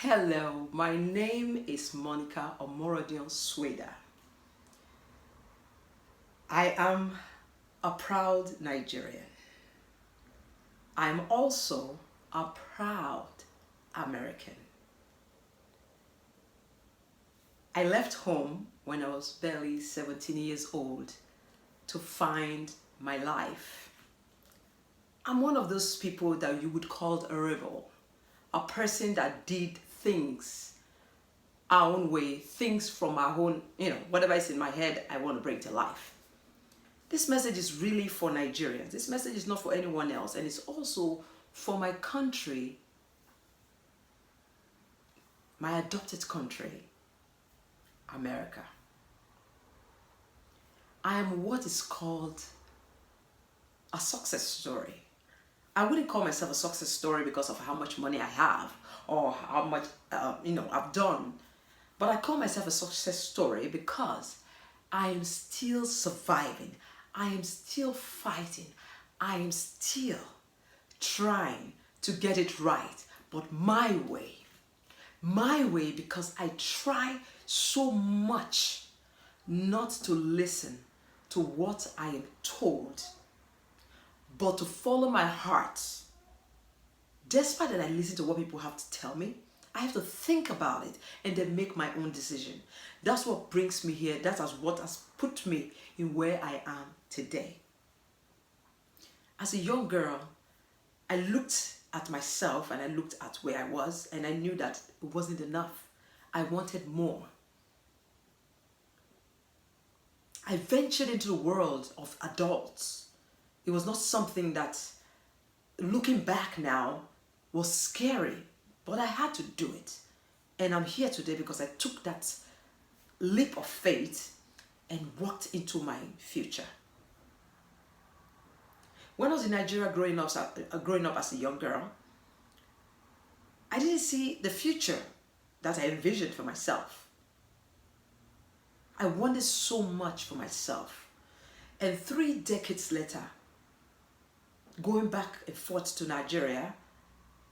Hello, my name is Monica Omorodion Sweda. I am a proud Nigerian. I'm also a proud American. I left home when I was barely 17 years old to find my life. I'm one of those people that you would call a rebel, a person that did things our own way, things from our own, whatever is in my head, I want to bring to life. This message is really for Nigerians. This message is not for anyone else, and it's also for my country, my adopted country, America. I am what is called a success story. I wouldn't call myself a success story because of how much money I have or how much I've done, but I call myself a success story because I am still surviving. I am still fighting. I am still trying to get it right, but my way because I try so much not to listen to what I am told, but to follow my heart. Despite that I listen to what people have to tell me, I have to think about it and then make my own decision. That's what brings me here. That is what has put me in where I am today. As a young girl, I looked at myself and I looked at where I was, and I knew that it wasn't enough. I wanted more. I ventured into the world of adults. It was not something that, looking back now, was scary, but I had to do it. And I'm here today because I took that leap of faith and walked into my future. When I was in Nigeria growing up as a young girl, I didn't see the future that I envisioned for myself. I wanted so much for myself. And 3 decades later, going back and forth to Nigeria,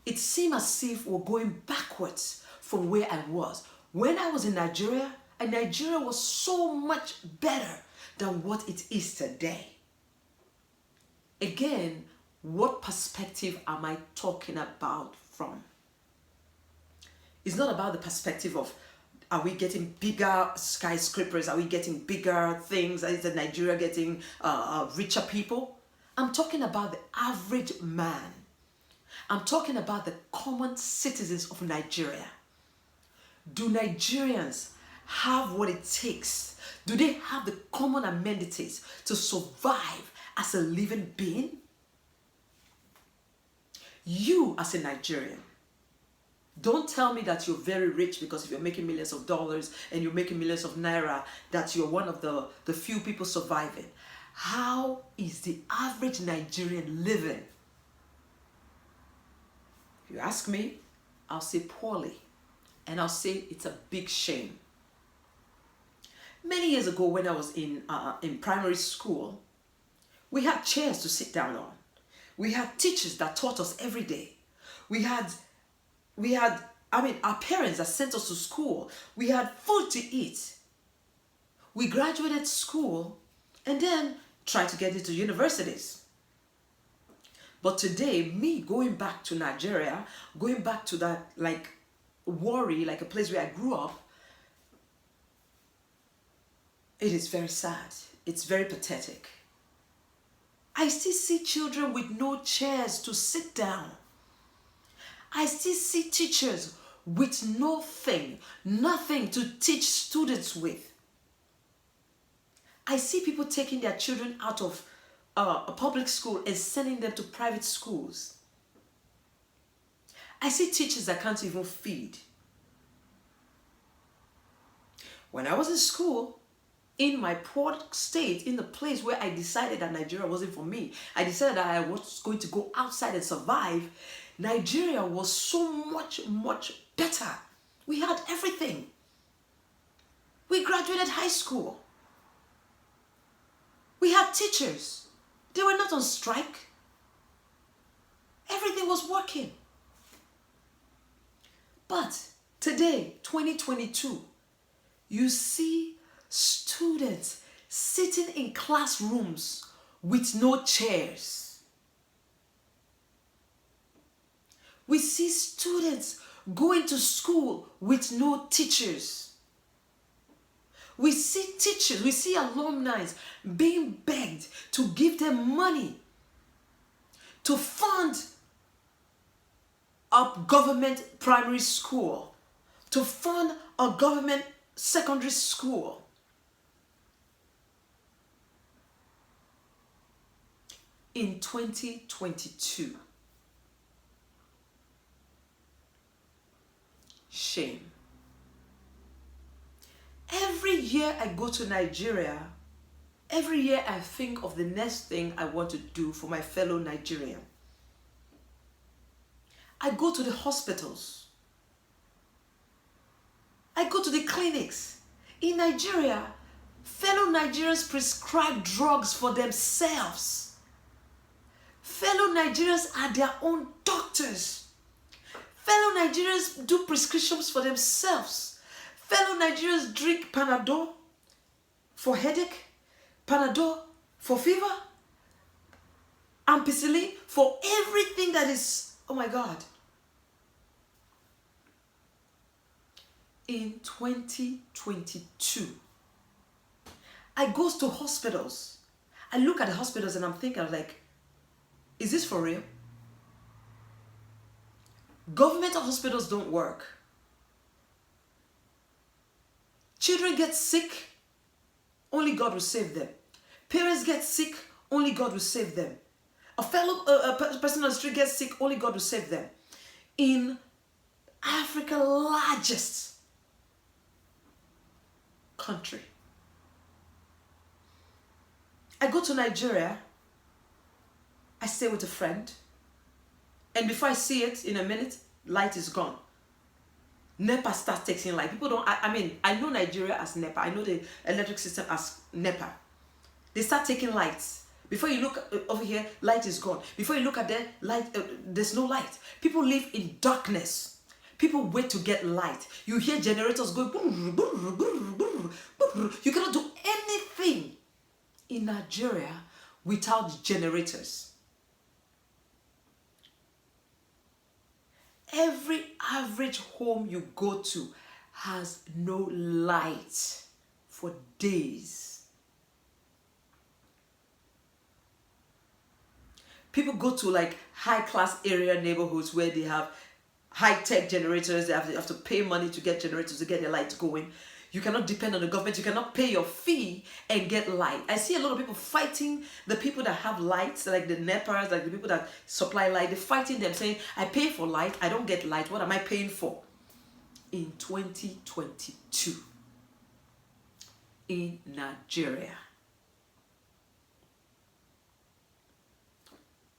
it seemed as if we're going backwards from where I was. When I was in Nigeria, and Nigeria was so much better than what it is today. Again, what perspective am I talking about from? It's not about the perspective of, are we getting bigger skyscrapers? Are we getting bigger things? Is Nigeria getting richer people? I'm talking about the average man. I'm talking about the common citizens of Nigeria. Do Nigerians have what it takes? Do they have the common amenities to survive as a living being? You as a Nigerian, don't tell me that you're very rich because if you're making millions of dollars and you're making millions of naira, that you're one of the few people surviving. How is the average Nigerian living? If you ask me, I'll say poorly, and I'll say it's a big shame. Many years ago, when I was in primary school, we had chairs to sit down on. We had teachers that taught us every day. We had our parents that sent us to school. We had food to eat. We graduated school and then tried to get into universities. But today, me going back to Nigeria, going back to that Warri, like a place where I grew up, it is very sad. It's very pathetic. I still see children with no chairs to sit down. I still see teachers with nothing to teach students with. I see people taking their children out of a public school and sending them to private schools. I see teachers that can't even feed. When I was in school, in my poor state, in the place where I decided that Nigeria wasn't for me, I decided that I was going to go outside and survive, Nigeria was so much better. We had everything. We graduated high school. We had teachers. They were not on strike. Everything was working. But Today, 2022, you see students sitting in classrooms with no chairs. We see students going to school with no teachers. We see teachers, we see alumni being begged to give them money to fund a government primary school, to fund a government secondary school. In 2022, shame. Every year I go to Nigeria, every year I think of the next thing I want to do for my fellow Nigerian. I go to the hospitals. I go to the clinics. In Nigeria, fellow Nigerians prescribe drugs for themselves. Fellow Nigerians are their own doctors. Fellow Nigerians do prescriptions for themselves. Fellow Nigerians drink Panadol for headache, Panadol for fever, ampicillin for everything that is, oh my God. In 2022, I go to hospitals. I look at the hospitals and I'm thinking, like, is this for real? Government hospitals don't work. Children get sick, only God will save them. Parents get sick, only God will save them. A fellow person on the street gets sick, only God will save them. In Africa's largest country, I go to Nigeria, I stay with a friend, and before I see it in a minute, light is gone. NEPA starts taking light. People don't, I know Nigeria as NEPA. I know the electric system as NEPA. They start taking lights. Before you look over here, light is gone. Before you look at there, light, there's no light. People live in darkness. People wait to get light. You hear generators go. You cannot do anything in Nigeria without generators. Every average home you go to has no light for days. People go to like high-class area neighborhoods where they have high-tech generators. They have to pay money to get generators to get their lights going. You cannot depend on the government. You cannot pay your fee and get light. I see a lot of people fighting the people that have lights, like the NEPAs, like the people that supply light. They're fighting them, saying, I pay for light, I don't get light. What am I paying for? In 2022, in Nigeria.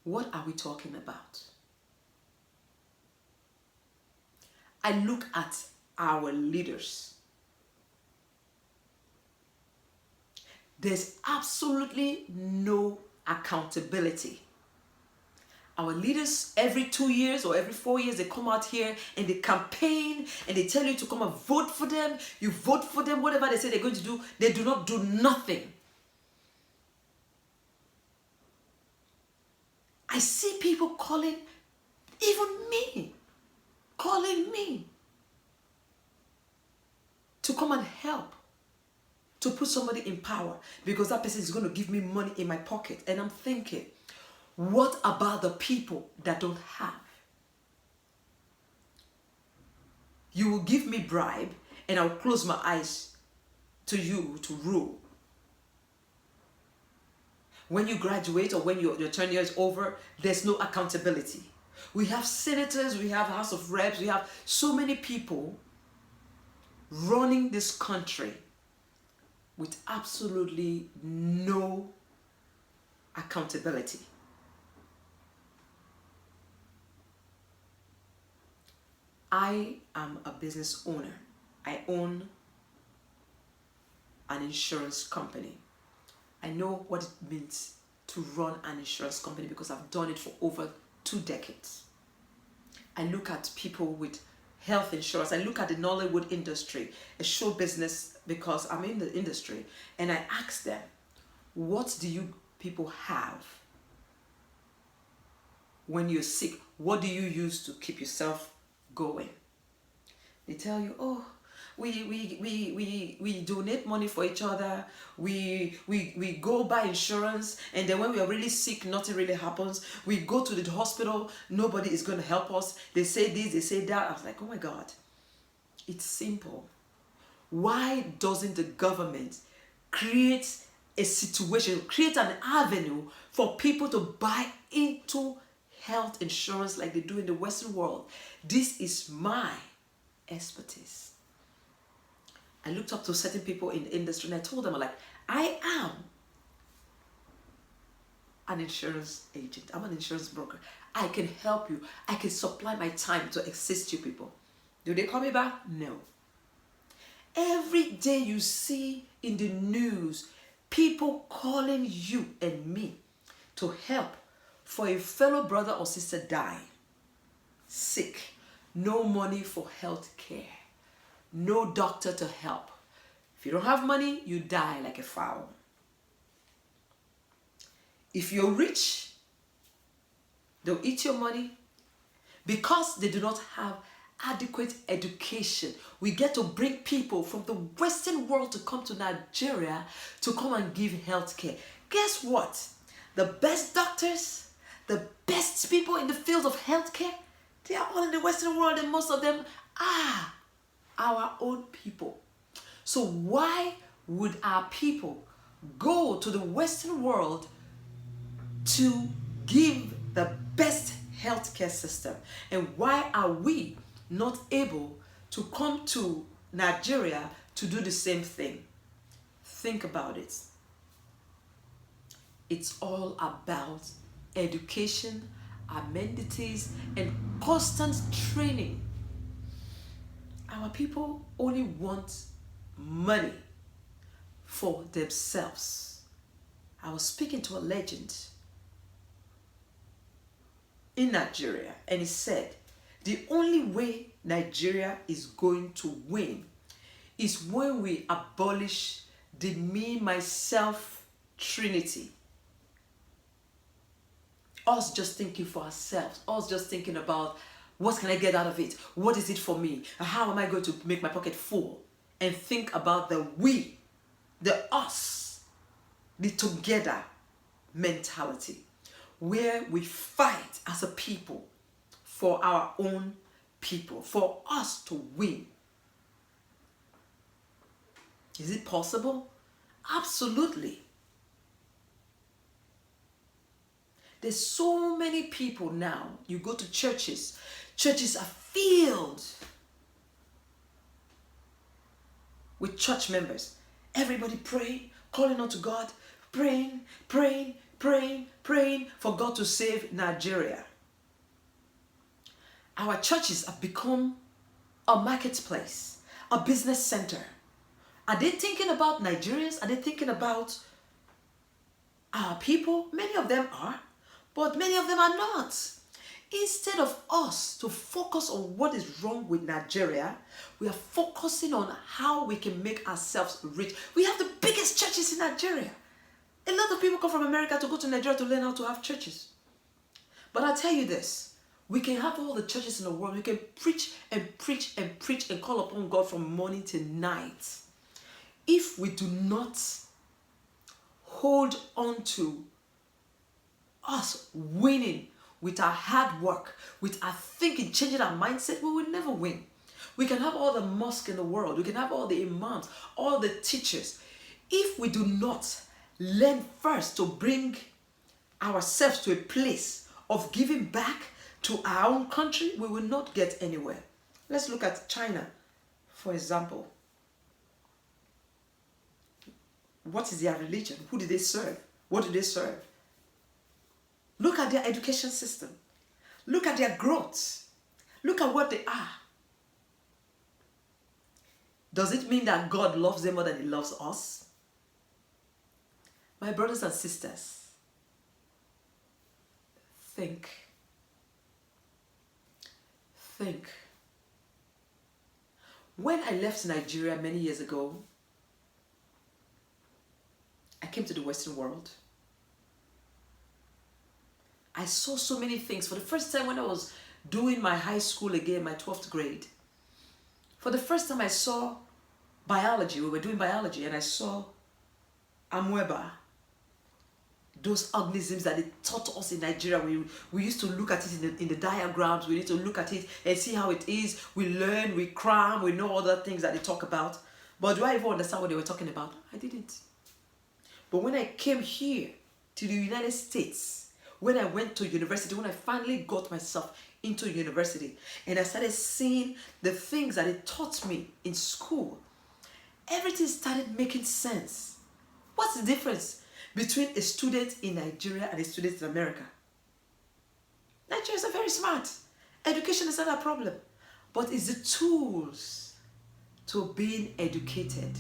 What are we talking about? I look at our leaders. There's absolutely no accountability. Our leaders, every 2 years or every 4 years, they come out here and they campaign and they tell you to come and vote for them. You vote for them, whatever they say they're going to do, they do not do nothing. I see people calling, even me, calling me to come and help, to put somebody in power because that person is going to give me money in my pocket. And I'm thinking, what about the people that don't have? You will give me bribe and I'll close my eyes to you to rule. When you graduate or when your term year is over, there's no accountability. We have senators, we have House of Reps, we have so many people running this country with absolutely no accountability. I am a business owner. I own an insurance company. I know what it means to run an insurance company because I've done it for over 2 decades. I look at people with health insurance. I look at the Nollywood industry, a show business, because I'm in the industry, and I ask them, what do you people have when you're sick? What do you use to keep yourself going? They tell you, oh, we donate money for each other. We go buy insurance, and then when we are really sick, nothing really happens. We go to the hospital, nobody is going to help us. They say this, they say that. I was like, oh my God, it's simple. Why doesn't the government create a situation, create an avenue for people to buy into health insurance like they do in the Western world? This is my expertise. I looked up to certain people in the industry, and I told them, like, I am an insurance agent. I'm an insurance broker. I can help you. I can supply my time to assist you people. Do they call me back? No. Every day you see in the news people calling you and me to help for a fellow brother or sister dying, sick, no money for health care, no doctor to help. If you don't have money, you die like a fowl. If you're rich, they'll eat your money because they do not have adequate education. We get to bring people from the Western world to come to Nigeria to come and give health care. Guess what? The best doctors, the best people in the field of health care, they are all in the Western world, and most of them are our own people. So why would our people go to the Western world to give the best healthcare system? And why are we not able to come to Nigeria to do the same thing? Think about it. It's all about education, amenities, and constant training. Our people only want money for themselves. I was speaking to a legend in Nigeria, and he said, the only way Nigeria is going to win is when we abolish the me, myself trinity. Us just thinking for ourselves, us just thinking about what can I get out of it? What is it for me? How am I going to make my pocket full? And think about the we, the us, the together mentality, where we fight as a people for our own people, for us to win. Is it possible? Absolutely. There's so many people now. You go to churches. Churches are filled with church members. Everybody praying, calling out to God, praying for God to save Nigeria. Our churches have become a marketplace, a business center. Are they thinking about Nigerians? Are they thinking about our people? Many of them are, but many of them are not. Instead of us to focus on what is wrong with Nigeria, we are focusing on how we can make ourselves rich. We have the biggest churches in Nigeria. A lot of people come from America to go to Nigeria to learn how to have churches. But I'll tell you this, we can have all the churches in the world. We can preach and preach and preach and call upon God from morning to night. If we do not hold on to us winning with our hard work, with our thinking, changing our mindset, we will never win. We can have all the mosques in the world. We can have all the imams, all the teachers. If we do not learn first to bring ourselves to a place of giving back to our own country, we will not get anywhere. Let's look at China, for example. What is their religion? Who do they serve? What do they serve? Look at their education system. Look at their growth. Look at what they are. Does it mean that God loves them more than He loves us? My brothers and sisters, think. When I left Nigeria many years ago, I came to the Western world. I saw so many things. For the first time when I was doing my high school again, my 12th grade, for the first time I saw biology. We were doing biology and I saw amoeba, those organisms that they taught us in Nigeria. We used to look at it in the diagrams. We need to look at it and see how it is. We learn, we cram, we know other things that they talk about. But do I even understand what they were talking about? I didn't. But when I came here to the United States, when I went to university, when I finally got myself into university and I started seeing the things that it taught me in school, everything started making sense. What's the difference between a student in Nigeria and a student in America? Nigerians are very smart. Education is not a problem. But it's the tools to being educated.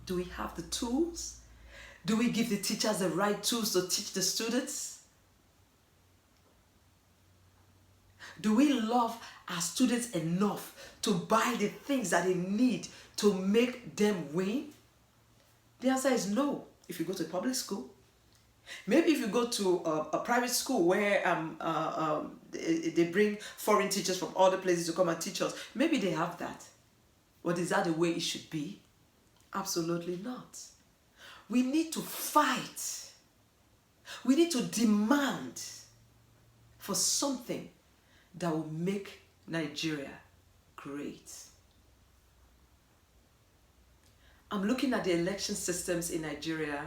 Do we have the tools? Do we give the teachers the right tools to teach the students? Do we love our students enough to buy the things that they need to make them win? The answer is no. If you go to a public school, maybe if you go to a private school where they bring foreign teachers from other places to come and teach us, maybe they have that. But is that the way it should be? Absolutely not. We need to fight. We need to demand for something that will make Nigeria great. I'm looking at the election systems in Nigeria.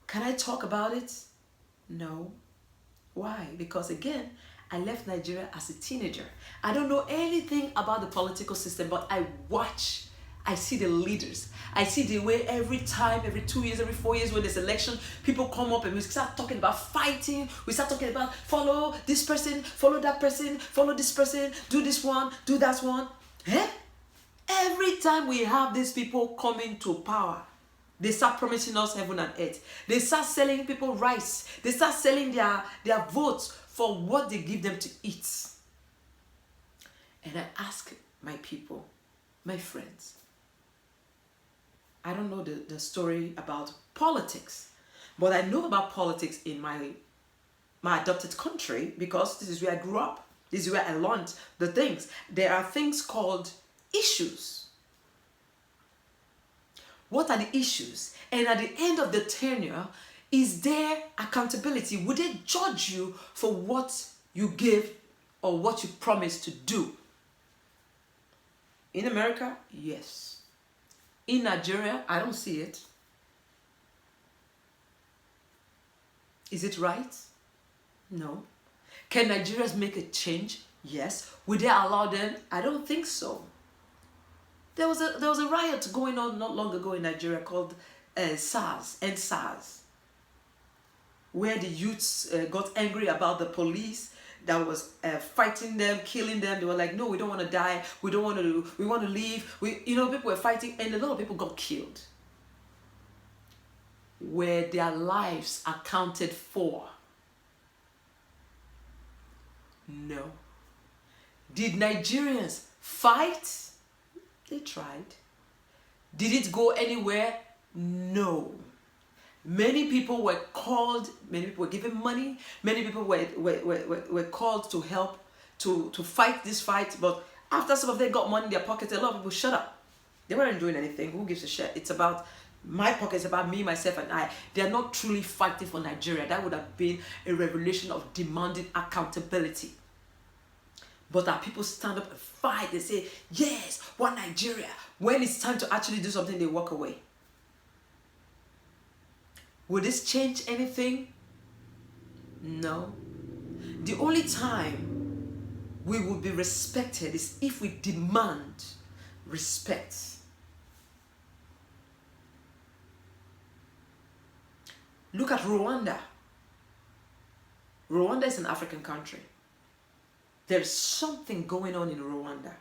Can I talk about it? No. Why? Because again, I left Nigeria as a teenager. I don't know anything about the political system, but I watch. I see the leaders. I see the way every time, every 2 years, every 4 years when there's election, people come up and we start talking about fighting. We start talking about follow this person, follow that person, follow this person, do this one, do that one. Eh? Every time we have these people coming to power, they start promising us heaven and earth. They start selling people rice. They start selling their votes for what they give them to eat. And I ask my people, my friends, I don't know the story about politics, but I know about politics in my adopted country because this is where I grew up. This is where I learned the things. There are things called issues. What are the issues? And at the end of the tenure, is there accountability? Would they judge you for what you give or what you promise to do? In America, yes. In Nigeria, I don't see it. Is it right? No. Can Nigerians make a change? Yes. Would they allow them? I don't think so. There was a riot going on not long ago in Nigeria called SARS, where the youths got angry about the police that was fighting them, killing them. They were like, no, we don't want to die. We don't want to. We want to leave. People were fighting, and a lot of people got killed. Were their lives accounted for? No. Did Nigerians fight? They tried. Did it go anywhere? No. Many people were called, many people were given money, many people were called to help to fight this fight, but after some of them got money in their pockets, a lot of people shut up. They weren't doing anything. Who gives a shit? It's about my pockets, about me, myself, and I. They are not truly fighting for Nigeria. That would have been a revelation of demanding accountability. But our people stand up and fight. They say, yes, one Nigeria. When it's time to actually do something, they walk away. Will this change anything? No. The only time we will be respected is if we demand respect. Look at Rwanda. Rwanda is an African country. There's something going on in Rwanda.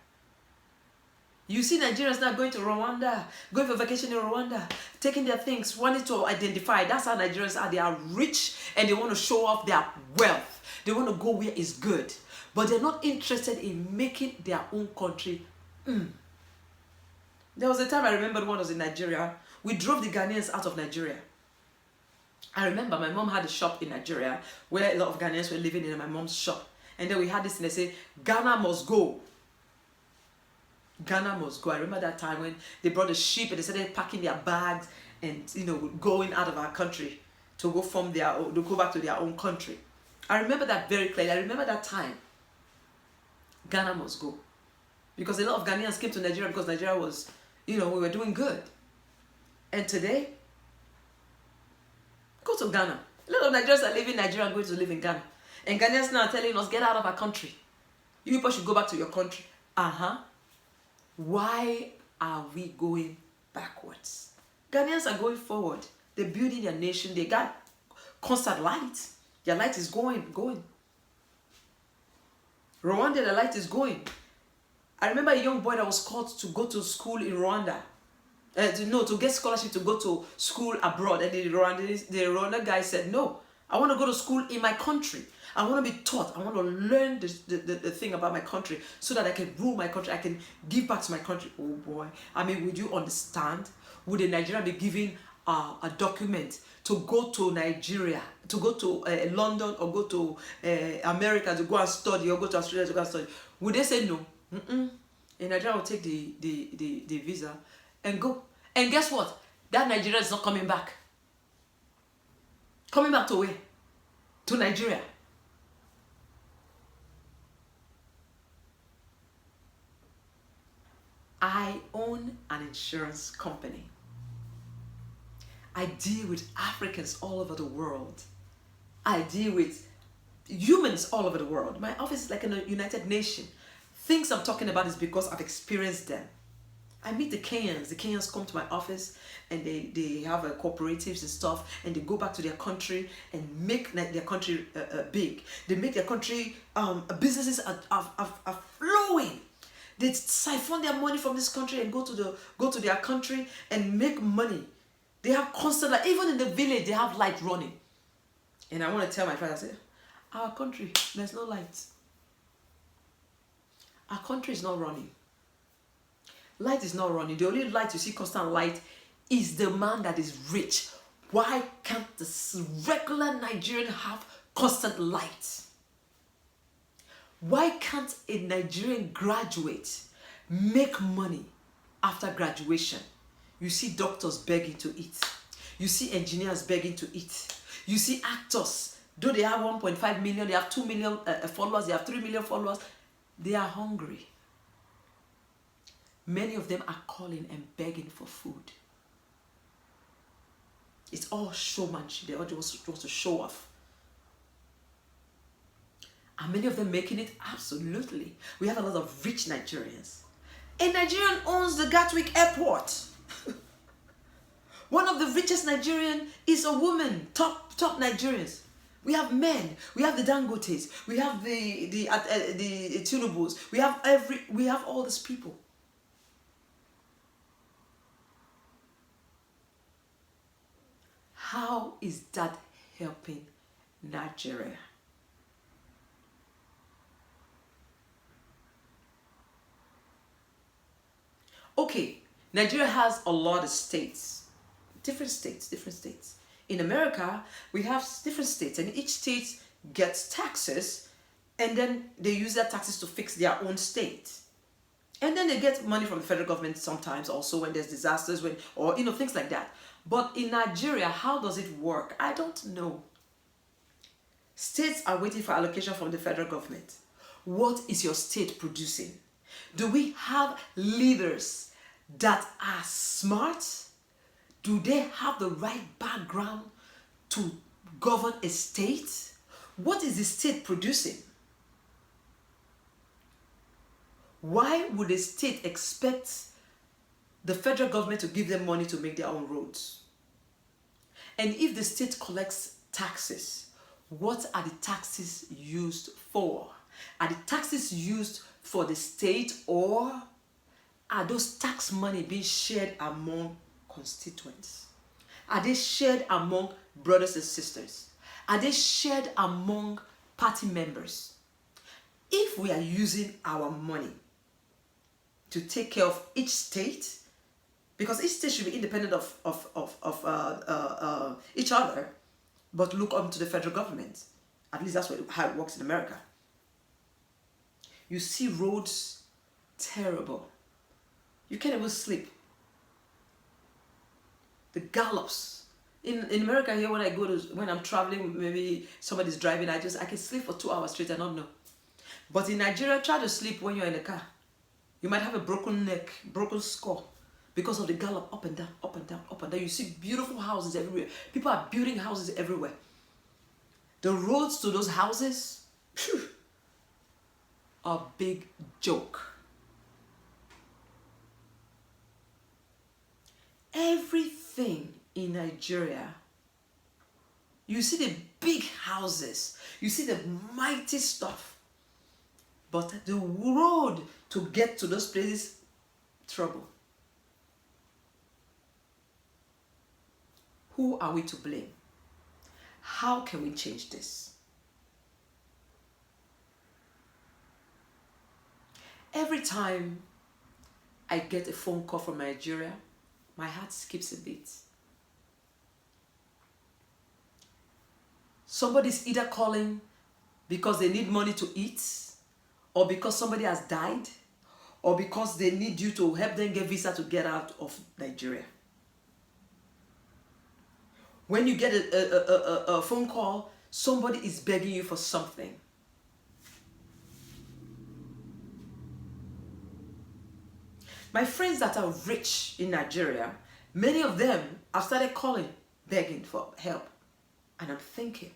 You see Nigerians now going to Rwanda, going for vacation in Rwanda, taking their things, wanting to identify. That's how Nigerians are. They are rich and they want to show off their wealth. They want to go where it's good. But they're not interested in making their own country. There was a time I remember when I was in Nigeria. We drove the Ghanaians out of Nigeria. I remember my mom had a shop in Nigeria where a lot of Ghanaians were living in my mom's shop. And then we had this and they say, Ghana must go. Ghana must go. I remember that time when they brought the ship and they started packing their bags and going out of our country to go to go back to their own country. I remember that very clearly. I remember that time. Ghana must go. Because a lot of Ghanaians came to Nigeria because Nigeria was, we were doing good. And today, go to Ghana. A lot of Nigerians are leaving Nigeria and going to live in Ghana. And Ghanaians now are telling us, get out of our country. You people should go back to your country. Why are we going backwards? Ghanaians are going forward. They're building their nation. They got constant light. Their light is going. Rwanda, the light is going. I remember a young boy that was called to go to school in Rwanda. To get scholarship to go to school abroad. And the Rwanda guy said, no, I want to go to school in my country. I want to be taught. I want to learn the thing about my country so that I can rule my country. I can give back to my country. Oh boy. I mean, would you understand? Would a Nigerian be given a document to go to Nigeria, to go to London or go to America to go and study, or go to Australia to go and study? Would they say no? A Nigerian will take the visa and go. And guess what? That Nigerian is not coming back. Coming back to where? To Nigeria. I own an insurance company. I deal with Africans all over the world. I deal with humans all over the world. My office is like a United Nation. Things I'm talking about is because I've experienced them. I meet the Kenyans. The Kenyans come to my office and they have cooperatives and stuff, and they go back to their country and make their country big. They make their country, businesses are flowing. They siphon their money from this country and go to their country and make money. They have constant light. Even in the village, they have light running. And I want to tell my friends, I say, our country, there's no light. Our country is not running. Light is not running. The only light you see, constant light, is the man that is rich. Why can't the regular Nigerian have constant light? Why can't a Nigerian graduate make money after graduation? You see doctors begging to eat. You see engineers begging to eat. You see actors, though they have 1.5 million, they have 2 million followers, they have 3 million followers, they are hungry. Many of them are calling and begging for food. It's all showmanship. They all just want to show off. Are many of them making it? Absolutely. We have a lot of rich Nigerians. A Nigerian owns the Gatwick Airport. One of the richest Nigerian is a woman. Top Nigerians. We have men. We have the Dangotes. We have the Tinubus. We have all these people. How is that helping Nigeria? Okay, Nigeria has a lot of states, different states. In America, we have different states, and each state gets taxes, and then they use their taxes to fix their own state. And then they get money from the federal government sometimes also when there's disasters, or things like that. But in Nigeria, how does it work? I don't know. States are waiting for allocation from the federal government. What is your state producing? Do we have leaders that are smart? Do they have the right background to govern a state? What is the state producing? Why would a state expect the federal government to give them money to make their own roads? And if the state collects taxes, what are the taxes used for? Are the taxes used for the state, or are those tax money being shared among constituents? Are they shared among brothers and sisters? Are they shared among party members? If we are using our money to take care of each state, because each state should be independent of each other, but look onto the federal government. At least that's how it works in America. You see roads terrible. You can't even sleep. The gallops. In America here, when I'm traveling, maybe somebody's driving, I can sleep for 2 hours straight and not know. But in Nigeria, try to sleep when you're in the car. You might have a broken neck, broken skull, because of the gallop up and down, up and down, up and down. You see beautiful houses everywhere. People are building houses everywhere. The roads to those houses, phew, are a big joke. Everything in Nigeria, you see the big houses, you see the mighty stuff, but the road to get to those places, trouble. Who are we to blame? How can we change this? Every time I get a phone call from Nigeria, my heart skips a beat. Somebody's either calling because they need money to eat, or because somebody has died, or because they need you to help them get visa to get out of Nigeria. When you get a phone call, somebody is begging you for something. My friends that are rich in Nigeria, many of them have started calling, begging for help. And I'm thinking,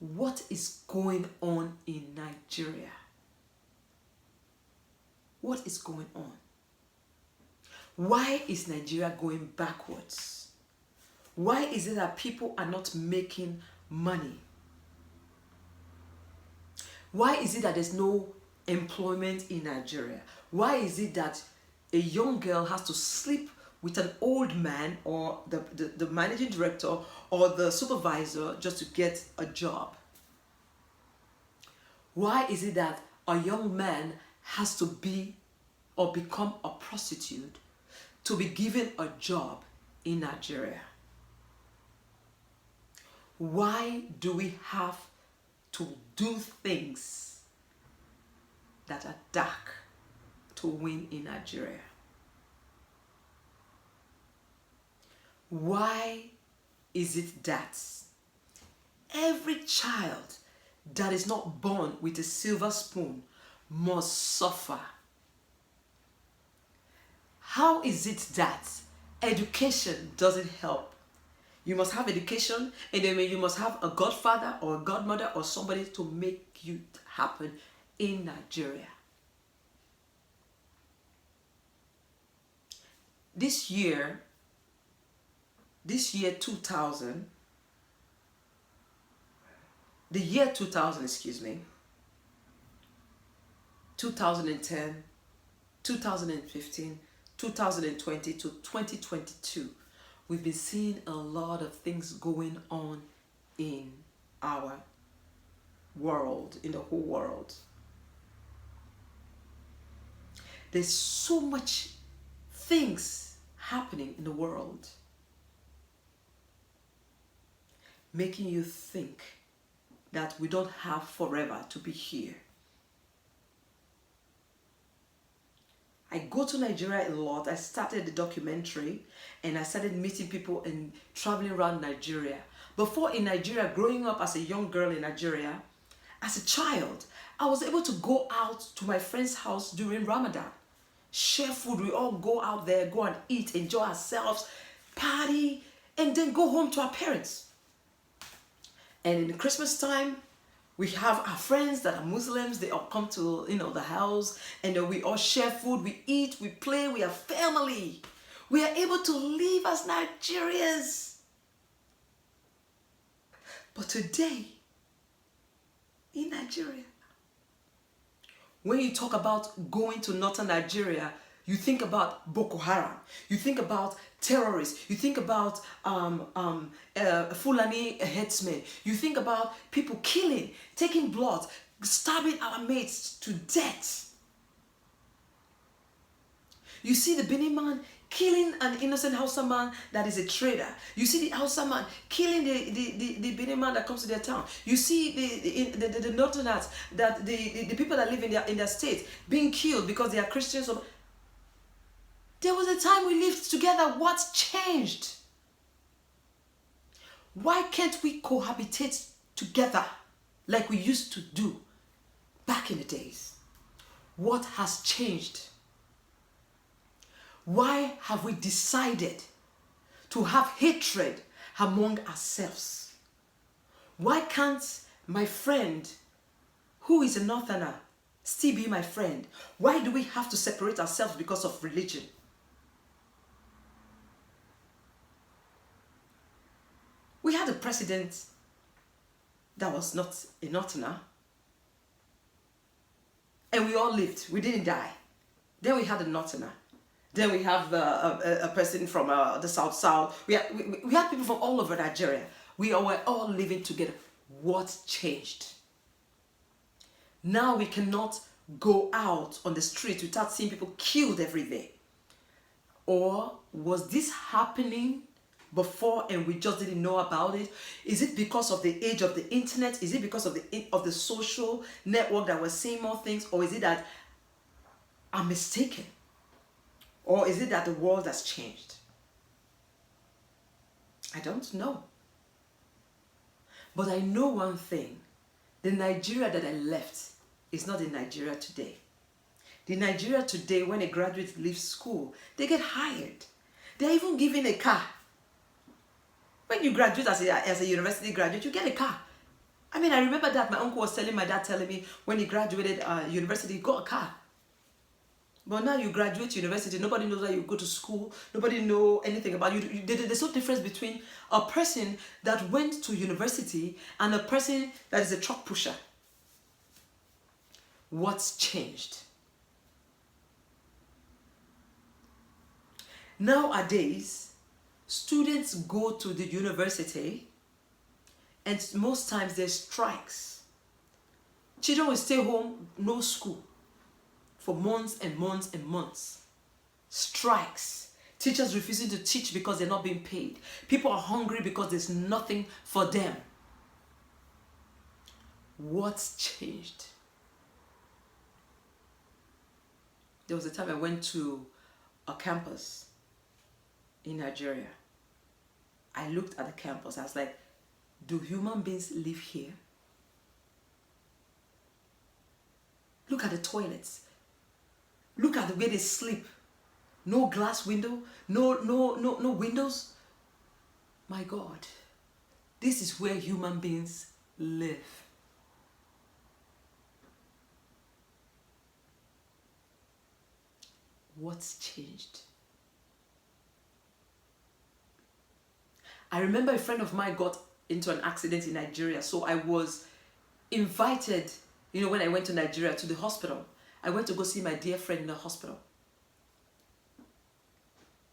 what is going on in Nigeria? What is going on? Why is Nigeria going backwards? Why is it that people are not making money? Why is it that there's no employment in Nigeria? Why is it that a young girl has to sleep with an old man or the managing director or the supervisor just to get a job? Why is it that a young man has to be or become a prostitute to be given a job in Nigeria? Why do we have to do things that are dark to win in Nigeria? Why is it that every child that is not born with a silver spoon must suffer? How is it that education doesn't help? You must have education, and then you must have a godfather or a godmother or somebody to make you happen in Nigeria. This year 2000, the year 2000, 2010, 2015, 2020 to 2022, we've been seeing a lot of things going on in our world, in the whole world. There's so much things happening in the world, making you think that we don't have forever to be here. I go to Nigeria a lot. I started the documentary and I started meeting people and traveling around Nigeria. Before in Nigeria, growing up as a young girl in Nigeria, as a child, I was able to go out to my friend's house during Ramadan, share food. We all go out there, go and eat, enjoy ourselves, party, and then go home to our parents. And in the Christmas time, we have our friends that are Muslims. They all come to, the house, and then we all share food. We eat, we play, we are family. We are able to live as Nigerians. But today, in Nigeria, when you talk about going to northern Nigeria, You think about Boko Haram. You think about terrorists. You think about Fulani headsmen. You think about people killing, taking blood, stabbing our mates to death. You see the Benin man killing an innocent Hausa man that is a trader. You see the Hausa man killing the Benin man that comes to their town. You see the Northerners, that the people that live in their state being killed because they are Christians. There was a time we lived together. What's changed? Why can't we cohabitate together like we used to do back in the days? What has changed? Why have we decided to have hatred among ourselves? Why can't my friend, who is a Northerner, still be my friend? Why do we have to separate ourselves because of religion? We had a president that was not a Northerner, and we all lived. We didn't die. Then we had a Northerner. Then we have a person from the South. We had people from all over Nigeria. We were all living together. What changed? Now we cannot go out on the street without seeing people killed every day. Or was this happening before and we just didn't know about it? Is it because of the age of the internet? Is it because of the social network that we're seeing more things? Or is it that I'm mistaken? Or is it that the world has changed? I don't know. But I know one thing. The Nigeria that I left is not the Nigeria today. The Nigeria today, when a graduate leaves school, they get hired. They're even given a car. When you graduate as a university graduate, you get a car. I mean, I remember that my uncle was telling me when he graduated university, he got a car. But now you graduate university, nobody knows that you go to school, nobody knows anything about you. There's no difference between a person that went to university and a person that is a truck pusher. What's changed? Nowadays, students go to the university and most times there's strikes. Children will stay home, no school, for months and months and months. Strikes. Teachers refusing to teach because they're not being paid. People are hungry because there's nothing for them. What's changed? There was a time I went to a campus in Nigeria. I looked at the campus. I was like, do human beings live here? Look at the toilets. Look at the way they sleep. No glass window, no windows. My God, this is where human beings live. What's changed? I remember a friend of mine got into an accident in Nigeria, so I was invited, when I went to Nigeria, to the hospital. I went to go see my dear friend in the hospital.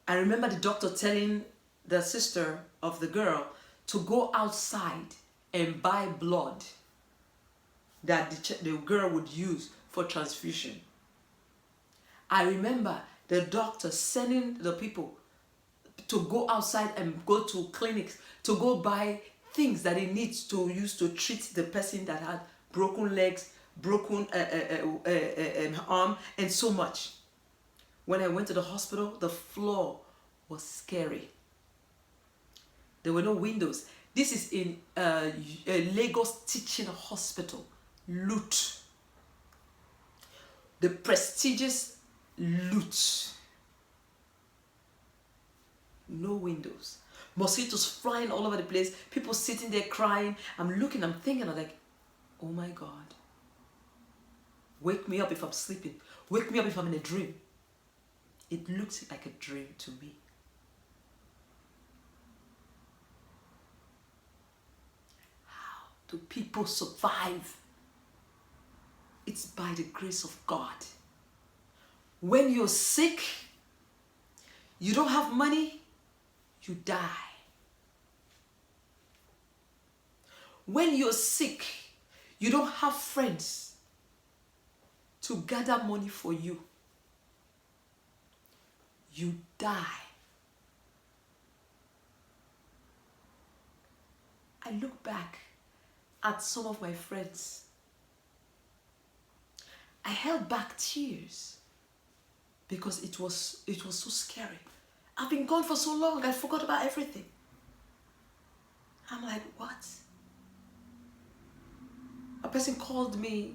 I remember the doctor telling the sister of the girl to go outside and buy blood that the girl would use for transfusion. I remember the doctor sending the people to go outside and go to clinics to go buy things that he needs to use to treat the person that had broken legs, broken arm, and so much. When I went to the hospital, the floor was scary. There were no windows. This is in Lagos Teaching Hospital, LUT. The prestigious LUT. No windows. Mosquitoes flying all over the place. People sitting there crying. I'm looking, I'm thinking, I'm like, oh my God. Wake me up if I'm sleeping. Wake me up if I'm in a dream. It looks like a dream to me. How do people survive? It's by the grace of God. When you're sick, you don't have money, you die. When you're sick, you don't have friends to gather money for you, you die. I look back at some of my friends. I held back tears because it was so scary. I've been gone for so long, I forgot about everything. I'm like, what? A person called me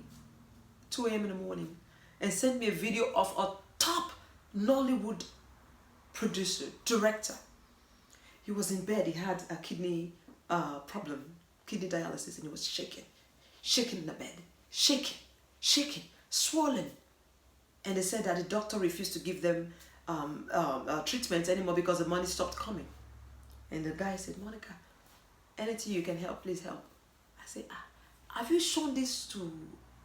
2 a.m. in the morning and sent me a video of a top Nollywood producer, director. He was in bed, he had a kidney problem, kidney dialysis, and he was shaking in the bed, shaking, swollen. And they said that the doctor refused to give them treatment anymore because the money stopped coming. And the guy said, Monica, anything you can help, please help. I said, have you shown this to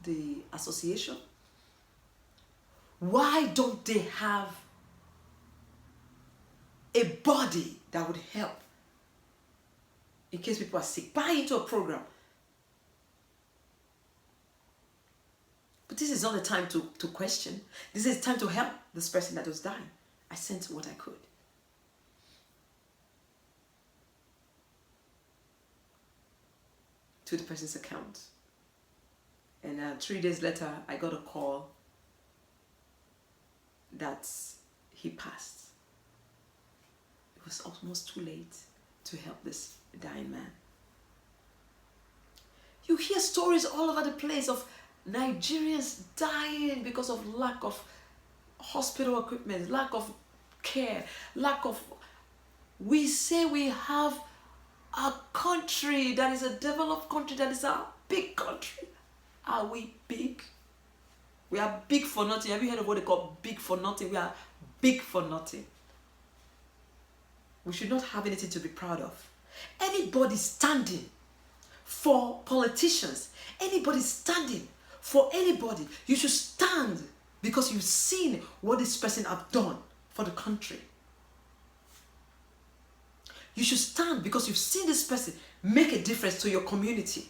the association? Why don't they have a body that would help in case people are sick? Buy into a program. But this is not the time to question. This is time to help this person that was dying. I sent what I could. To the person's account. And 3 days later, I got a call that he passed. It was almost too late to help this dying man. You hear stories all over the place of Nigerians dying because of lack of hospital equipment, lack of care, we say we have a country that is a developed country, that is a big country. Are we big? We are big for nothing. Have you heard of what they call big for nothing? We are big for nothing. We should not have anything to be proud of. Anybody standing for politicians, anybody standing for anybody, you should stand because you've seen what this person have done for the country. You should stand because you've seen this person make a difference to your community.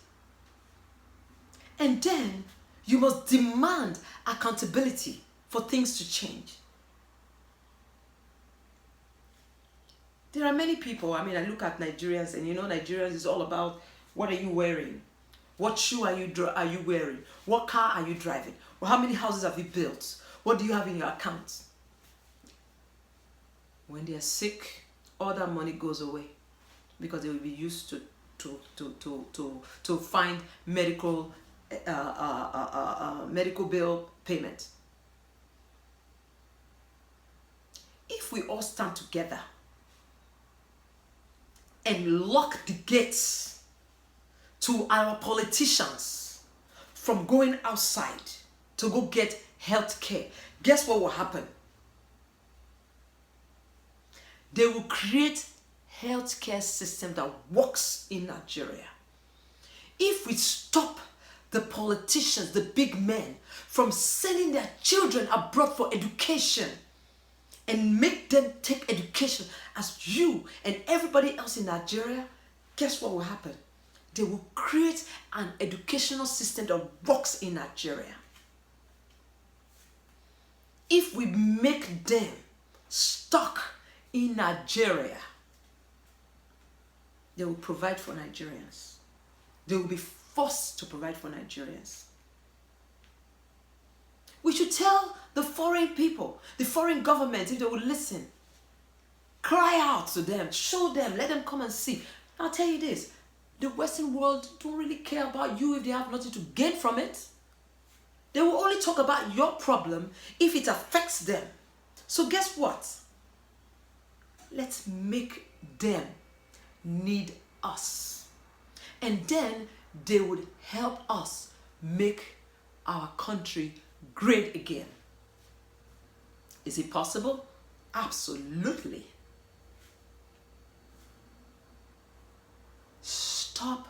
And then you must demand accountability for things to change. There are many people, I look at Nigerians, and Nigerians is all about, what are you wearing? What shoe are you wearing? What car are you driving? Well, how many houses have you built? What do you have in your account? When they are sick, all that money goes away because they will be used to find medical bill payment. If we all stand together and lock the gates to our politicians from going outside to go get health care, guess what will happen? They will create healthcare system that works in Nigeria. If we stop the politicians, the big men, from sending their children abroad for education and make them take education as you and everybody else in Nigeria, guess what will happen? They will create an educational system that works in Nigeria. If we make them stuck in Nigeria, they will provide for Nigerians. They will be forced to provide for Nigerians. We should tell the foreign people, the foreign government, if they would listen, cry out to them, show them, let them come and see. I'll tell you this, the Western world don't really care about you if they have nothing to gain from it. They will only talk about your problem if it affects them. So guess what? Let's make them need us. And then they would help us make our country great again. Is it possible? Absolutely. Stop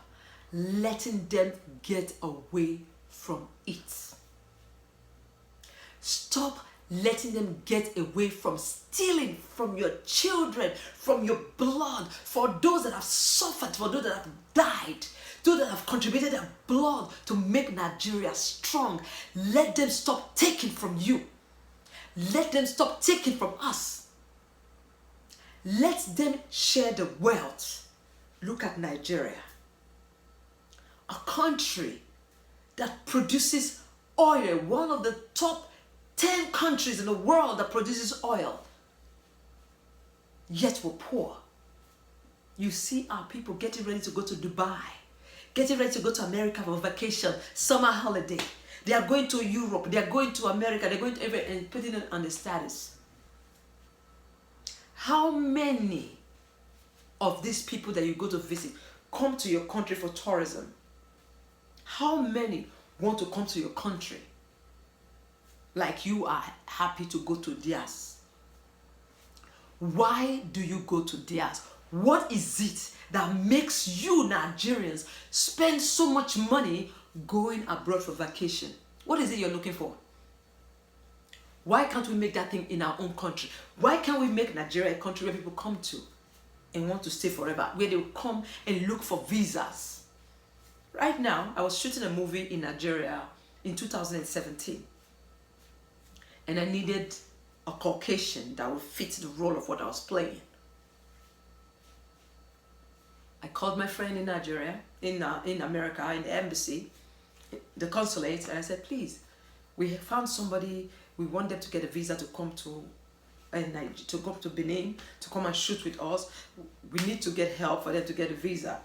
letting them get away from it. Stop letting them get away from stealing from your children, from your blood, for those that have suffered, for those that have died, those that have contributed their blood to make Nigeria strong. Let them stop taking from you. Let them stop taking from us. Let them share the wealth. Look at Nigeria, a country that produces oil, one of the top 10 countries in the world that produces oil. Yet we're poor. You see our people getting ready to go to Dubai, getting ready to go to America for vacation, summer holiday. They are going to Europe, they are going to America, they're going to everywhere and putting it on the status. How many of these people that you go to visit come to your country for tourism? How many want to come to your country like you are happy to go to theirs? Why do you go to theirs? What is it that makes you Nigerians spend so much money going abroad for vacation? What is it you're looking for? Why can't we make that thing in our own country? Why can't we make Nigeria a country where people come to and want to stay forever, where they will come and look for visas? Right now, I was shooting a movie in Nigeria in 2017, and I needed a Caucasian that would fit the role of what I was playing. I called my friend in Nigeria, in America, in the embassy, the consulate, and I said, please, we have found somebody. We want them to get a visa to come to Benin, to come and shoot with us. We need to get help for them to get a visa.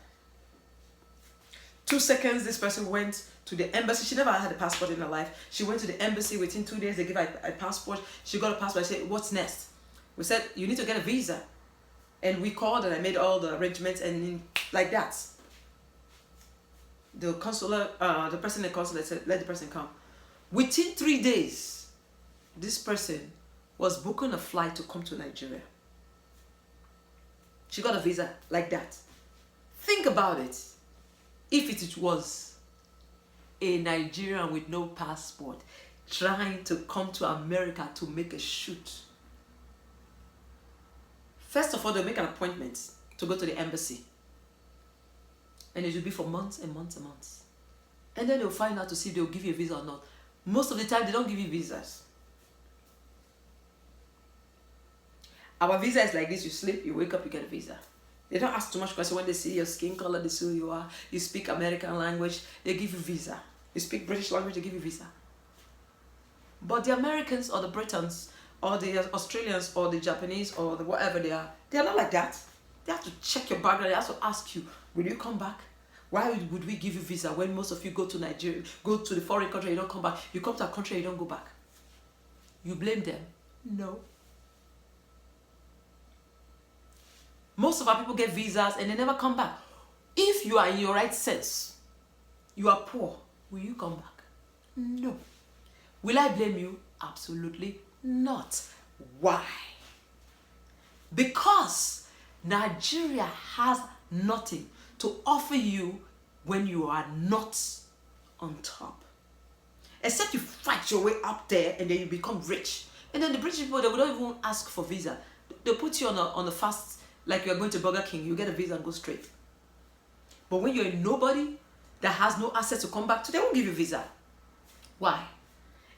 2 seconds, this person went to the embassy. She never had a passport in her life. She went to the embassy. Within 2 days, they gave her a passport. She got a passport. I said, what's next? We said, you need to get a visa. And we called and I made all the arrangements, and like that. The consular, the person in the consulate said, let the person come. Within 3 days, this person was booking a flight to come to Nigeria. She got a visa like that. Think about it. If it was a Nigerian with no passport trying to come to America to make a shoot, first of all, they'll make an appointment to go to the embassy. And it will be for months and months and months. And then they'll find out to see if they'll give you a visa or not. Most of the time, they don't give you visas. Our visa is like this: you sleep, you wake up, you get a visa. They don't ask too much questions. When they see your skin color, they see who you are. You speak American language, they give you visa. You speak British language, they give you visa. But the Americans or the Britons or the Australians or the Japanese or the whatever they are not like that. They have to check your background. They have to ask you, will you come back? Why would we give you visa when most of you go to Nigeria, go to the foreign country, you don't come back? You come to a country, you don't go back. You blame them? No. Most of our people get visas and they never come back. If you are in your right sense, you are poor, will you come back? No. Will I blame you? Absolutely not. Why? Because Nigeria has nothing to offer you when you are not on top. Except you fight your way up there and then you become rich. And then the British people, they don't even ask for visa. They put you on a fast, like you're going to Burger King, you get a visa and go straight. But when you're a nobody that has no access to come back to, they won't give you a visa. Why?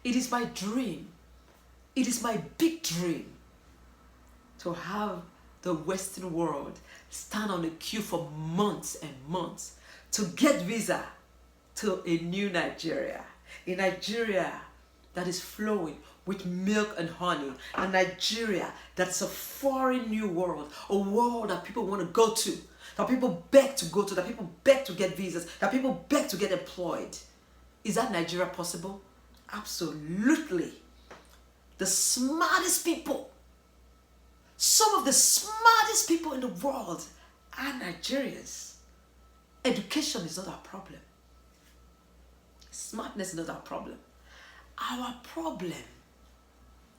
It is my dream. It is my big dream to have the Western world stand on the queue for months and months to get visa to a new Nigeria. A Nigeria that is flowing with milk and honey. A Nigeria that's a foreign new world. A world that people want to go to. That people beg to go to. That people beg to get visas. That people beg to get employed. Is that Nigeria possible? Absolutely. The smartest people, some of the smartest people in the world are Nigerians. Education is not our problem. Smartness is not our problem. Our problem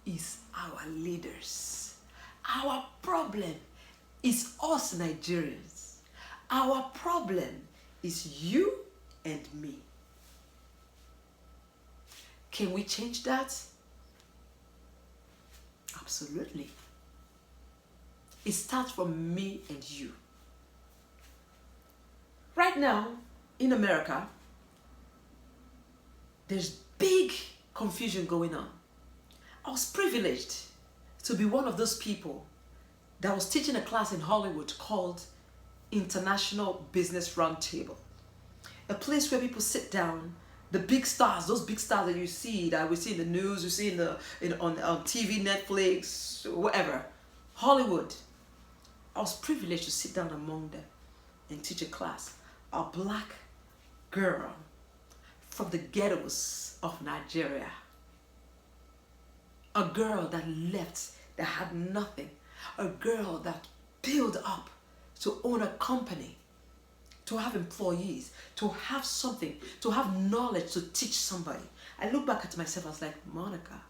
is our leaders. Our problem is us Nigerians. Our problem is you and me. Can we change that? Absolutely. It starts from me and you. Right now, in America, there's big confusion going on. I was privileged to be one of those people that was teaching a class in Hollywood called International Business Roundtable. A place where people sit down, the big stars, those big stars that you see, that we see in the news, you see on TV, Netflix, whatever, Hollywood. I was privileged to sit down among them and teach a class. A black girl from the ghettos of Nigeria. A girl that left, that had nothing. A girl that built up to own a company, to have employees, to have something, to have knowledge to teach somebody. I look back at myself, I was like, Monica,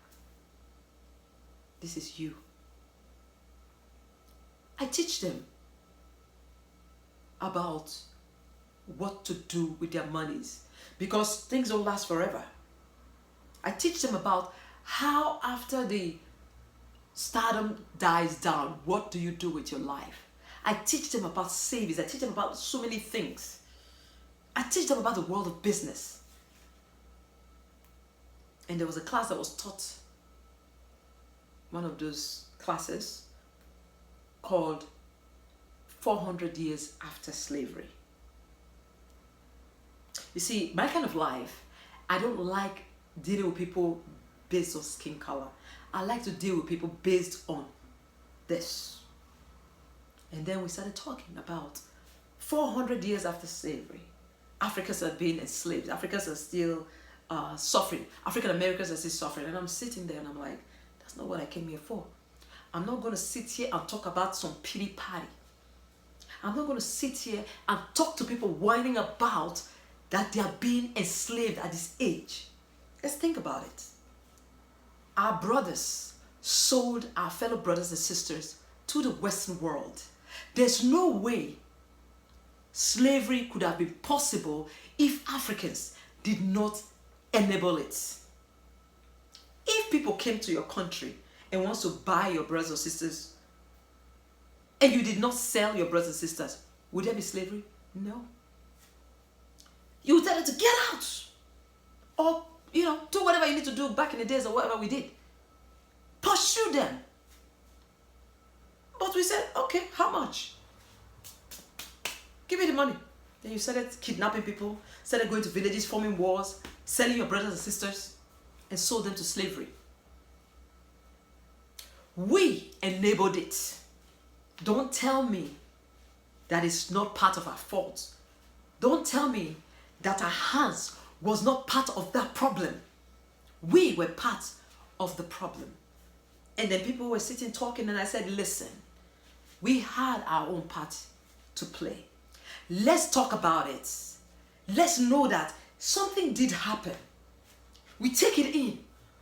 this is you. I teach them about what to do with their monies, because things don't last forever. I teach them about how after the stardom dies down, what do you do with your life? I teach them about savings. I teach them about so many things. I teach them about the world of business. And there was a class that was taught, one of those classes called 400 Years After Slavery. You see, my kind of life, I don't like dealing with people based on skin color. I like to deal with people based on this. And then we started talking about 400 years after slavery. Africans are being enslaved. Africans are still suffering. African Americans are still suffering. And I'm sitting there and I'm like, that's not what I came here for. I'm not going to sit here and talk about some pity party. I'm not going to sit here and talk to people whining about that they are being enslaved at this age. Let's think about it. Our brothers sold our fellow brothers and sisters to the Western world. There's no way slavery could have been possible if Africans did not enable it. If people came to your country and wants to buy your brothers or sisters, and you did not sell your brothers and sisters, would there be slavery? No. You would tell them to get out. Or, do whatever you need to do back in the days or whatever we did. Pursue them. But we said, okay, how much? Give me the money. Then you started kidnapping people, started going to villages, forming wars, selling your brothers and sisters, and sold them to slavery. We enabled it. Don't tell me that it's not part of our fault. Don't tell me that our hands was not part of that problem. We were part of the problem. And then people were sitting talking and I said, listen, we had our own part to play. Let's talk about it. Let's know that something did happen. We take it in.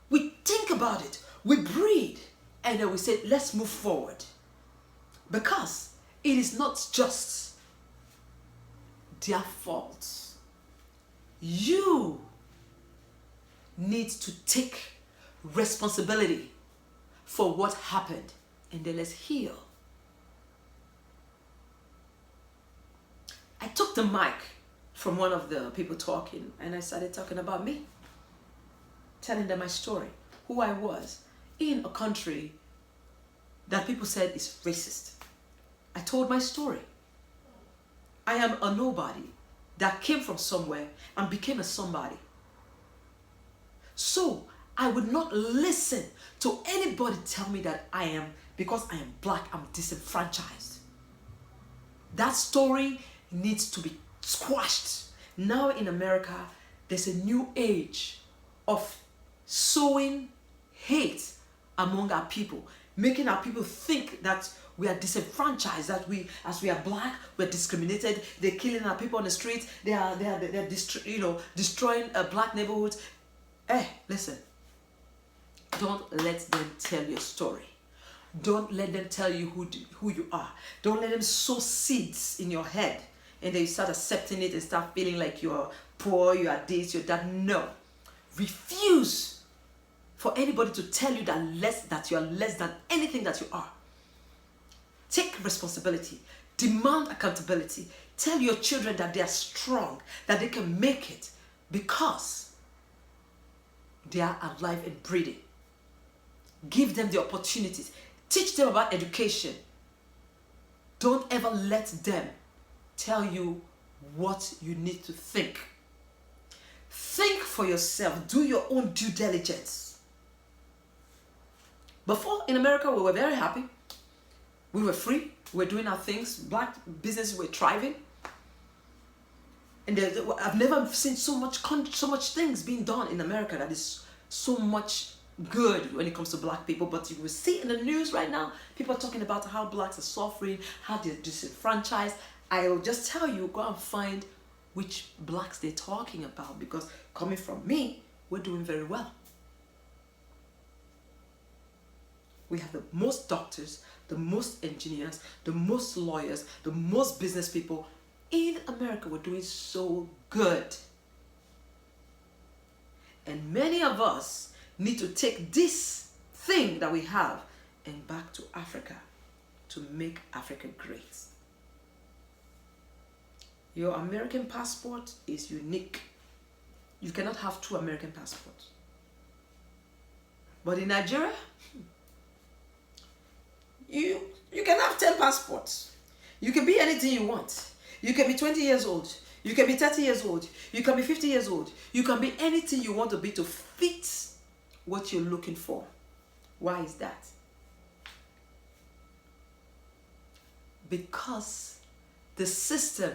We think about it. We breathe. And then we say, let's move forward. Because it is not just their fault. You need to take responsibility for what happened. And then let's heal. I took the mic from one of the people talking and I started talking about me. Telling them my story. Who I was in a country that people said is racist. I told my story. I am a nobody that came from somewhere and became a somebody. So I would not listen to anybody tell me that because I am black, I'm disenfranchised. That story needs to be squashed. Now in America, there's a new age of sowing hate among our people, making our people think that we are disenfranchised, that as we are black, we're discriminated. They're killing our people on the streets. They're destroying black neighborhoods. Listen. Don't let them tell your story. Don't let them tell you who you are. Don't let them sow seeds in your head and then you start accepting it and start feeling like you're poor, you are this, you're that. No. Refuse for anybody to tell you that you are less than anything that you are. Take responsibility. Demand accountability. Tell your children that they are strong, that they can make it because they are alive and breathing. Give them the opportunities. Teach them about education. Don't ever let them tell you what you need to think. Think for yourself. Do your own due diligence. Before, in America, we were very happy. We were free. We were doing our things. Black businesses were thriving. And I've never seen so much things being done in America that is so much good when it comes to black people. But you will see in the news right now, people are talking about how blacks are suffering, how they're disenfranchised. I will just tell you, go and find which blacks they're talking about, because coming from me, we're doing very well. We have the most doctors, the most engineers, the most lawyers, the most business people. In America, we're doing so good. And many of us need to take this thing that we have and back to Africa to make Africa great. Your American passport is unique. You cannot have 2 American passports. But in Nigeria, you can have 10 passports. You can be anything you want. You can be 20 years old. You can be 30 years old. You can be 50 years old. You can be anything you want to be to fit what you're looking for. Why is that? Because the system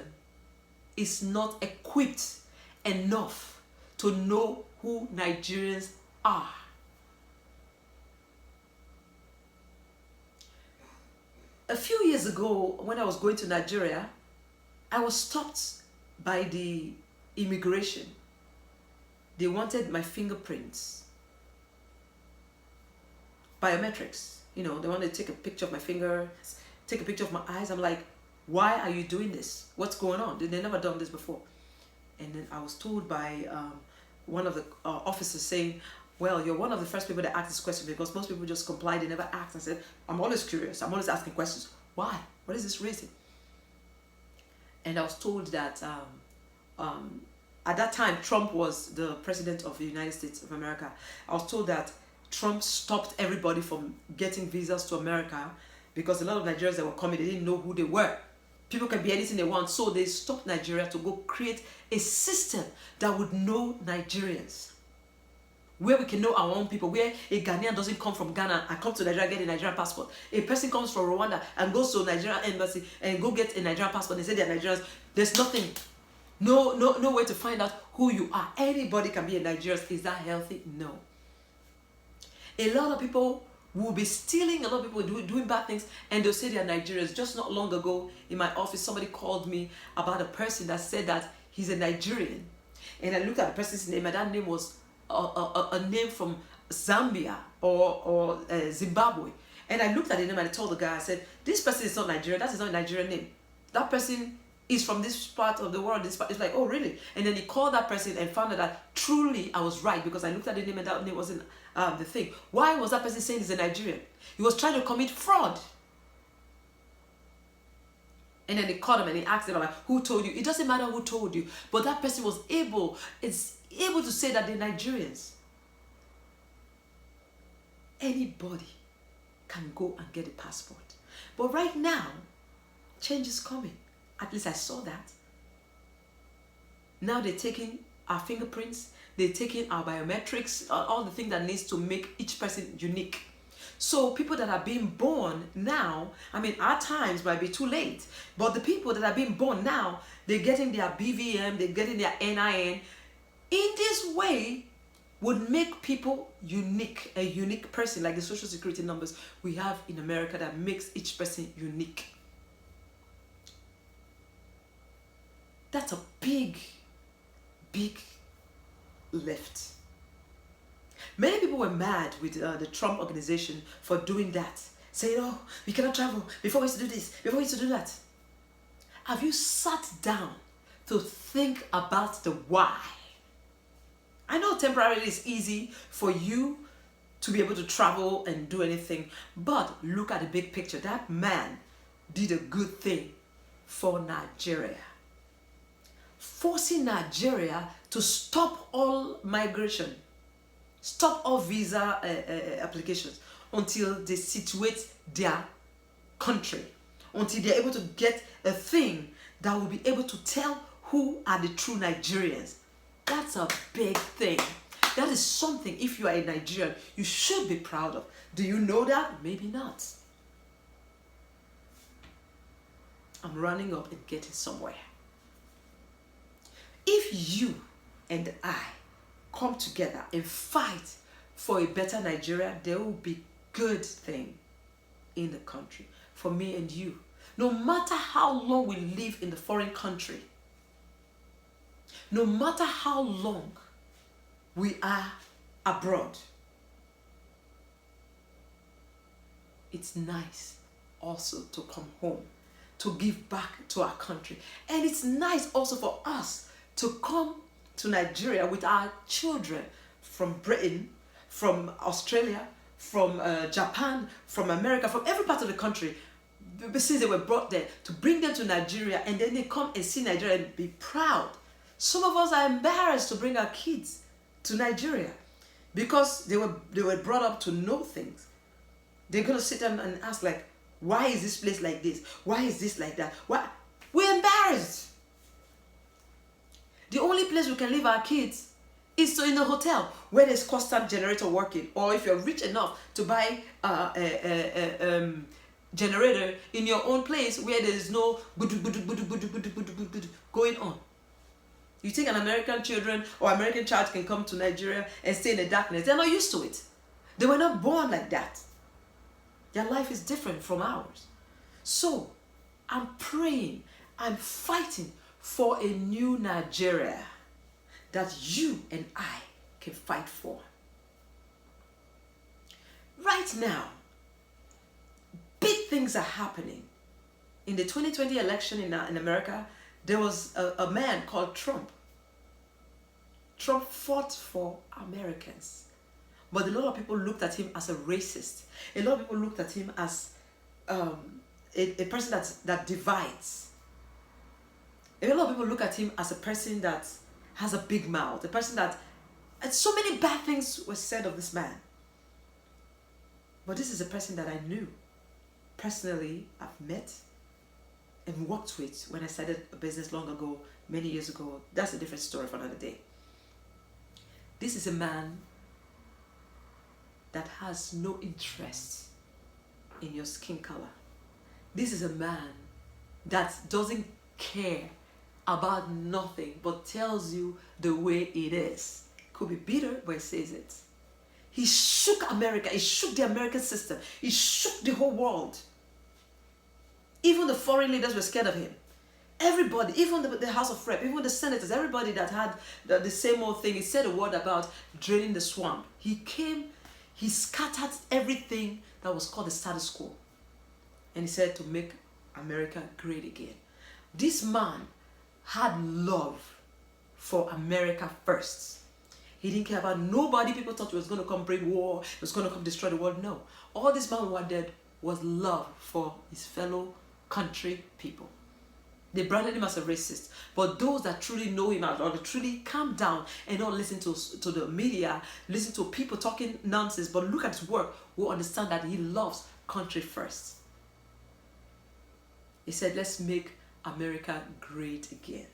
is not equipped enough to know who Nigerians are. A few years ago, when I was going to Nigeria, I was stopped by the immigration. They wanted my fingerprints, biometrics. You know, they wanted to take a picture of my finger, take a picture of my eyes. I'm like, why are you doing this? What's going on? They never done this before. And then I was told by one of the officers saying, well, you're one of the first people that asked this question, because most people just comply, they never ask. I said, I'm always curious. I'm always asking questions. Why? What is this reason? And I was told that at that time, Trump was the president of the United States of America. I was told that Trump stopped everybody from getting visas to America because a lot of Nigerians that were coming, they didn't know who they were. People can be anything they want. So they stopped Nigeria to go create a system that would know Nigerians, where we can know our own people, where a Ghanaian doesn't come from Ghana and come to Nigeria, get a Nigerian passport. A person comes from Rwanda and goes to a Nigerian embassy and go get a Nigerian passport. They say they're Nigerians. There's nothing, no way to find out who you are. Anybody can be a Nigerian. Is that healthy? No. A lot of people will be stealing, a lot of people doing bad things, and they'll say they're Nigerians. Just not long ago in my office, somebody called me about a person that said that he's a Nigerian. And I looked at the person's name, and that name was a name from Zambia or Zimbabwe. And I looked at the name and I told the guy, I said, this person is not Nigerian, that is not a Nigerian name. That person is from this part of the world. This part. It's like, oh really? And then he called that person and found out that truly I was right, because I looked at the name and that name wasn't the thing. Why was that person saying he's a Nigerian? He was trying to commit fraud. And then they called him and he asked them, like, who told you? It doesn't matter who told you, but that person was able to say that they're Nigerians. Anybody can go and get a passport. But right now, change is coming. At least I saw that. Now they're taking our fingerprints, they're taking our biometrics, all the things that needs to make each person unique. So people that are being born now, I mean, our times might be too late, but the people that are being born now, they're getting their BVM, they're getting their NIN. In this way, would make people unique, a unique person, like the social security numbers we have in America that makes each person unique. That's a big lift. Many people were mad with the Trump organization for doing that, saying, oh, we cannot travel before we used to do this, before we used to do that. Have you sat down to think about the why? I know temporarily it's easy for you to be able to travel and do anything. But look at the big picture. That man did a good thing for Nigeria, forcing Nigeria to stop all migration, stop all visa applications until they situate their country, until they're able to get a thing that will be able to tell who are the true Nigerians. That's a big thing. That is something, if you are a Nigerian, you should be proud of. Do you know that? Maybe not. I'm running up and getting somewhere. If you and I come together and fight for a better Nigeria, there will be good thing in the country for me and you. No matter how long we live in the foreign country, no matter how long we are abroad, it's nice also to come home, to give back to our country. And it's nice also for us to come to Nigeria with our children from Britain, from Australia, from Japan, from America, from every part of the country, since they were brought there, to bring them to Nigeria, and then they come and see Nigeria and be proud. Some of us are embarrassed to bring our kids to Nigeria because they were brought up to know things. They're going to sit down and ask, like, why is this place like this? Why is this like that? Why? We're embarrassed. The only place we can leave our kids is in a hotel where there's constant generator working, or if you're rich enough to buy a generator in your own place where there's no going on. You think an American child can come to Nigeria and stay in the darkness? They're not used to it. They were not born like that. Their life is different from ours. So I'm praying, I'm fighting for a new Nigeria that you and I can fight for. Right now, big things are happening. In the 2020 election in America, there was a man called Trump. Trump fought for Americans. But a lot of people looked at him as a racist. A lot of people looked at him as a person that divides. A lot of people look at him as a person that has a big mouth. A person that... And so many bad things were said of this man. But this is a person that I knew. Personally, I've met and worked with when I started a business long ago, many years ago. That's a different story for another day. This is a man that has no interest in your skin color. This is a man that doesn't care about nothing but tells you the way it is. Could be bitter, but he says it. He shook America. He shook the American system. He shook the whole world. Even the foreign leaders were scared of him. Everybody, even the House of Rep, even the senators, everybody that had the same old thing. He said a word about draining the swamp. He came, he scattered everything that was called the status quo. And he said to make America great again. This man had love for America first. He didn't care about nobody. People thought he was going to come bring war. He was going to come destroy the world. No. All this man wanted was love for his fellow country people. They branded him as a racist. But those that truly know him or that truly calm down and not listen to the media, listen to people talking nonsense, but look at his work, will understand that he loves country first. He said, let's make America great again.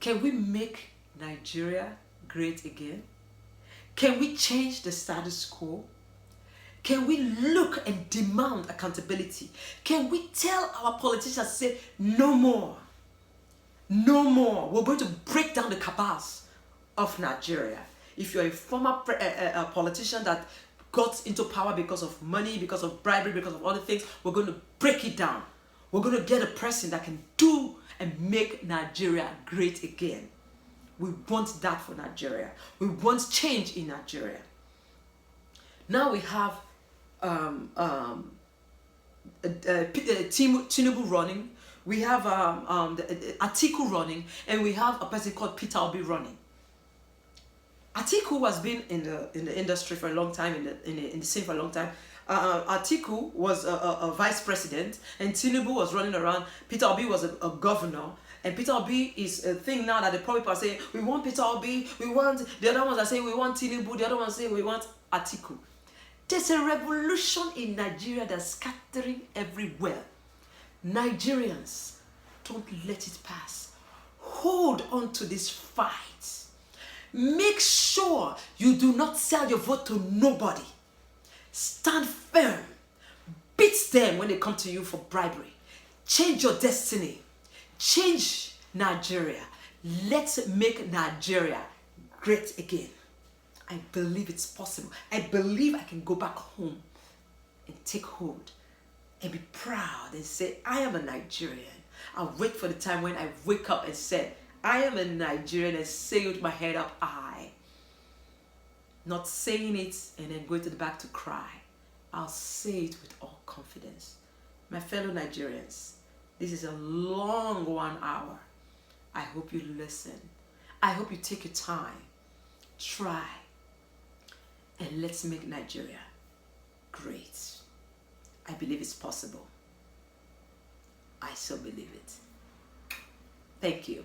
Can we make Nigeria great again? Can we change the status quo? Can we look and demand accountability? Can we tell our politicians, say, no more, no more. We're going to break down the cabals of Nigeria. If you're a former politician that got into power because of money, because of bribery, because of other things, we're going to break it down. We're going to get a person that can do and make Nigeria great again. We want that for Nigeria. We want change in Nigeria. Now we have Tinubu running, we have Atiku running, and we have a person called Peter Obi running. Atiku Atiku has been in the industry for a long time, in the scene for a long time. Atiku was a vice president, and Tinubu was running around. Peter Obi was a governor, and Peter Obi is a thing now that the poor people are saying, we want Peter Obi, we want, the other ones are saying we want Tinubu, the other ones say we want Atiku. There's a revolution in Nigeria that's scattering everywhere. Nigerians, don't let it pass. Hold on to this fight. Make sure you do not sell your vote to nobody. Stand firm. Beat them when they come to you for bribery. Change your destiny. Change Nigeria. Let's make Nigeria great again. I believe it's possible. I believe I can go back home and take hold and be proud and say, I am a Nigerian. I'll wait for the time when I wake up and say, I am a Nigerian, and say with my head up high. Not saying it and then going to the back to cry. I'll say it with all confidence. My fellow Nigerians, this is a long 1 hour. I hope you listen. I hope you take your time. Try. And let's make Nigeria great. I believe it's possible. I so believe it. Thank you.